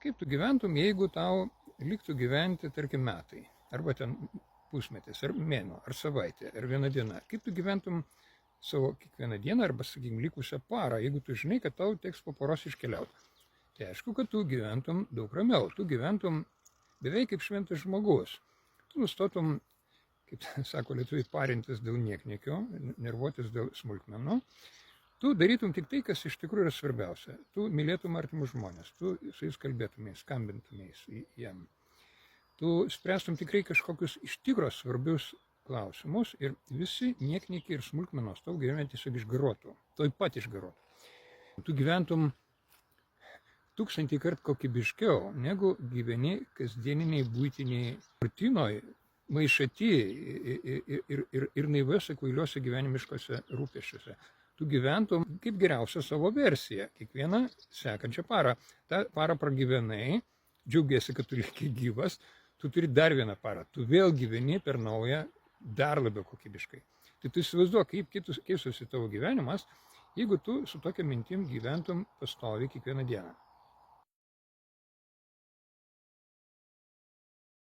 Kaip tu gyventum, jeigu tau liktų gyventi, tarkim, metai, arba ten pusmetis, ar mėnuo, ar savaitė, ar viena diena. Kaip tu gyventum savo kiekvieną dieną, arba, sakykim, likusią parą, jeigu tu žinai, kad tau teks po poros iškeliauti. Tai aišku, kad tu gyventum daug ramiau, tu gyventum beveik kaip šventas žmogus. Tu nustotum, kaip sako lietuviai, parintis dėl niekniekio, nervuotis dėl smulkmenų. Tu darytum tik tai, kas iš tikrųjų yra svarbiausia. Tu mylėtum artimus žmonės, tu su jais kalbėtumės, skambintumės jiem. Tu spręstum tikrai kažkokius iš tikro svarbius klausimus ir visi niekniekiai ir smulkmenos tau gyvenime tiesiog išgaruotų, toj pat išgaruotų. Tu gyventum 1000 kartų kokybiškiau, negu gyveni kasdieniniai buitiniai rutinoj, maišaty ir naiviuose, kvailiuose gyvenimiškose rūpesčiuose. Tu gyventum kaip geriausia savo versiją, kiekvieną sekančią parą. Ta parą pragyvenai, džiaugiasi, kad tu lieki gyvas, tu turi dar vieną parą, tu vėl gyveni per naują, dar labiau kokybiškai. Tai tu įsivaizduok, kaip keistųsi tavo gyvenimas, jeigu tu su tokia mintim gyventum pastoviai kiekvieną dieną.